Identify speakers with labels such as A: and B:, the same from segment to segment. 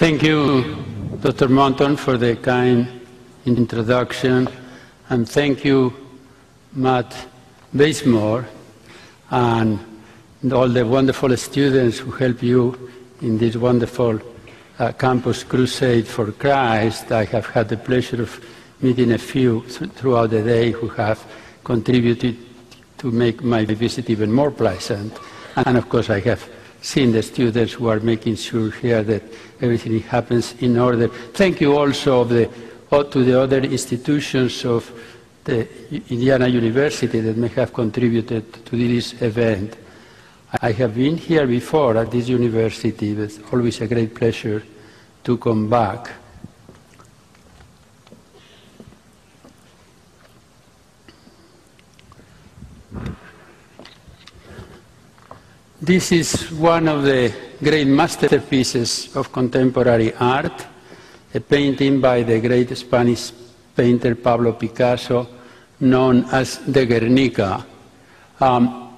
A: Thank you, Dr. Monton, for the kind introduction, and thank you, Matt Basemore, and all the wonderful students who help you in this wonderful campus crusade for Christ. I have had the pleasure of meeting a few throughout the day who have contributed to make my visit even more pleasant. And of course, I have seen the students who are making sure here that everything happens in order. Thank you also to the other institutions of the Indiana University that may have contributed to this event. I have been here before at this university, but it's always a great pleasure to come back. This is one of the great masterpieces of contemporary art, a painting by the great Spanish painter Pablo Picasso, known as the Guernica. I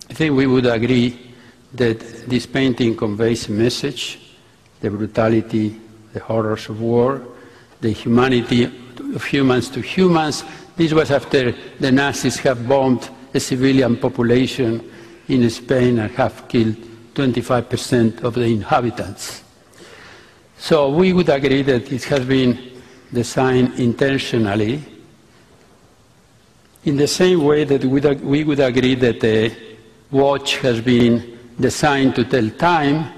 A: think we would agree that this painting conveys a message: the brutality, the horrors of war, the humanity of humans to humans. This was after the Nazis have bombed a civilian population in Spain and have killed 25% of the inhabitants. So we would agree that it has been designed intentionally, in the same way that we would agree that the watch has been designed to tell time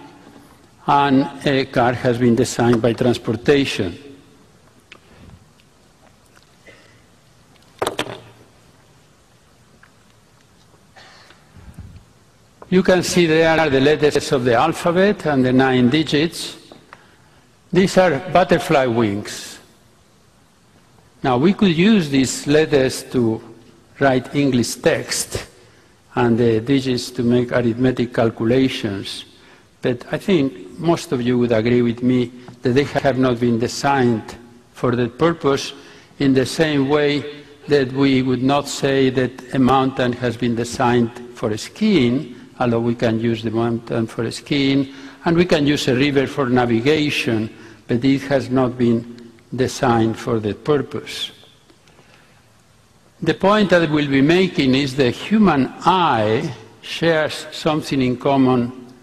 A: and a car has been designed by transportation. You can see there the letters of the alphabet and the 9 digits. These are butterfly wings. Now, we could use these letters to write English text and the digits to make arithmetic calculations, but I think most of you would agree with me that they have not been designed for that purpose, in the same way that we would not say that a mountain has been designed for skiing, although we can use the mountain for skiing, and we can use a river for navigation, but it has not been designed for that purpose. The point that we'll be making is the human eye shares something in common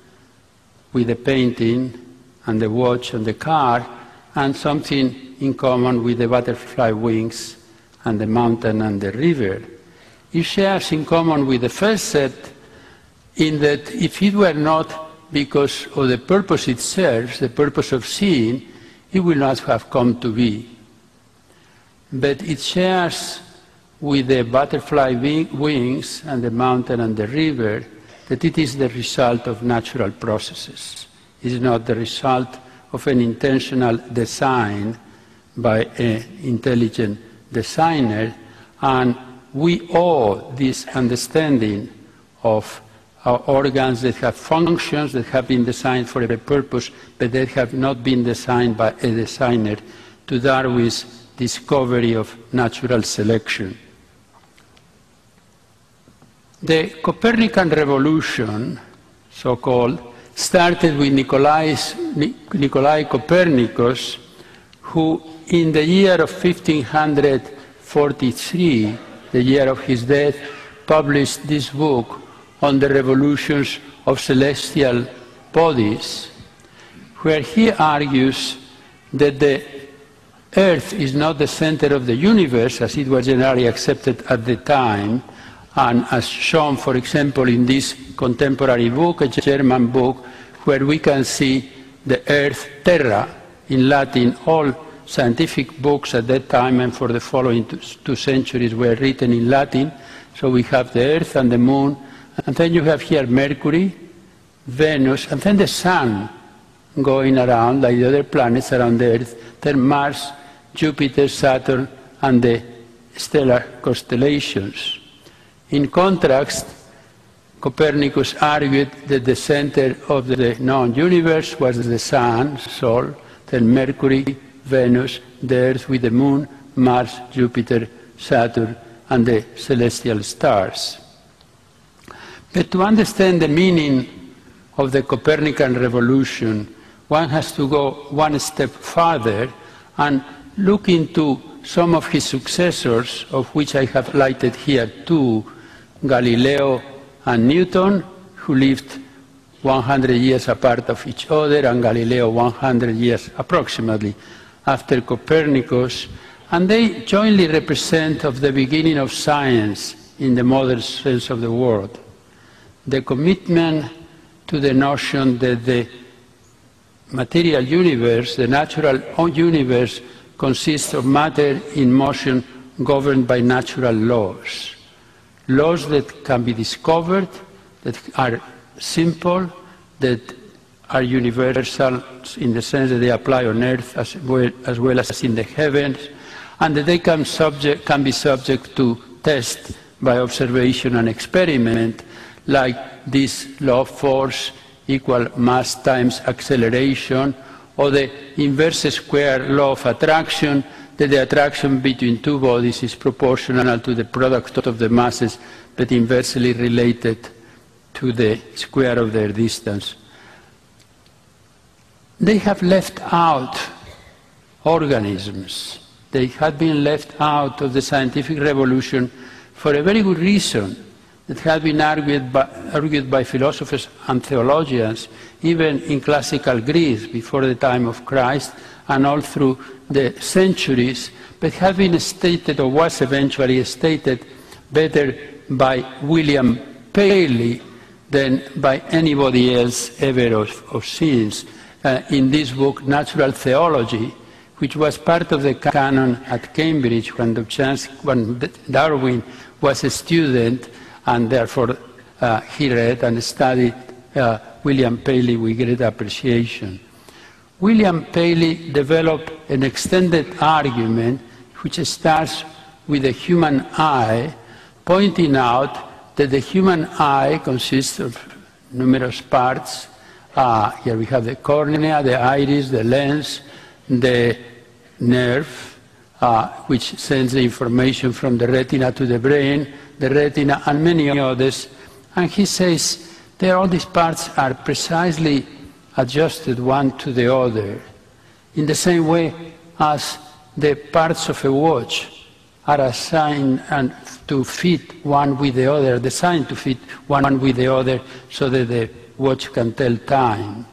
A: with the painting and the watch and the car, and something in common with the butterfly wings and the mountain and the river. It shares in common with the first set, in that if it were not because of the purpose it serves, the purpose of seeing, it will not have come to be. But it shares with the butterfly wings and the mountain and the river that it is the result of natural processes. It is not the result of an intentional design by an intelligent designer, and we owe this understanding of our organs that have functions that have been designed for a purpose, but that have not been designed by a designer, to Darwin's discovery of natural selection. The Copernican revolution, so-called, started with Nikolai Copernicus, who in the year of 1543, the year of his death, published this book on the revolutions of celestial bodies, where he argues that the Earth is not the center of the universe, as it was generally accepted at the time, and as shown, for example, in this contemporary book, a German book, where we can see the Earth, Terra, in Latin. All scientific books at that time and for the following 2 centuries were written in Latin. So we have the Earth and the Moon, and then you have here Mercury, Venus, and then the Sun going around like the other planets around the Earth, then Mars, Jupiter, Saturn, and the stellar constellations. In contrast, Copernicus argued that the center of the known universe was the Sun, Sol, then Mercury, Venus, the Earth with the Moon, Mars, Jupiter, Saturn, and the celestial stars. But to understand the meaning of the Copernican revolution, one has to go one step further and look into some of his successors, of which I have lighted here two, Galileo and Newton, who lived 100 years apart of each other, and Galileo 100 years approximately after Copernicus, and they jointly represent of the beginning of science in the modern sense of the word. The commitment to the notion that the material universe, the natural universe, consists of matter in motion governed by natural laws. Laws that can be discovered, that are simple, that are universal in the sense that they apply on earth as well as in the heavens, and that they can be subject to test by observation and experiment, like this law of force equal mass times acceleration, or the inverse square law of attraction, that the attraction between two bodies is proportional to the product of the masses, but inversely related to the square of their distance. They have left out organisms. They had been left out of the scientific revolution for a very good reason that had been argued by philosophers and theologians, even in classical Greece before the time of Christ and all through the centuries, but had been stated, or was eventually stated, better by William Paley than by anybody else ever or since. In this book, Natural Theology, which was part of the canon at Cambridge when Darwin was a student, and therefore he read and studied William Paley with great appreciation. William Paley developed an extended argument which starts with the human eye, pointing out that the human eye consists of numerous parts. Here we have the cornea, the iris, the lens, the nerve, which sends the information from the retina to the brain, the retina, and many others. And he says that all these parts are precisely adjusted one to the other, in the same way as the parts of a watch are assigned and to fit one with the other, designed to fit one with the other so that the watch can tell time.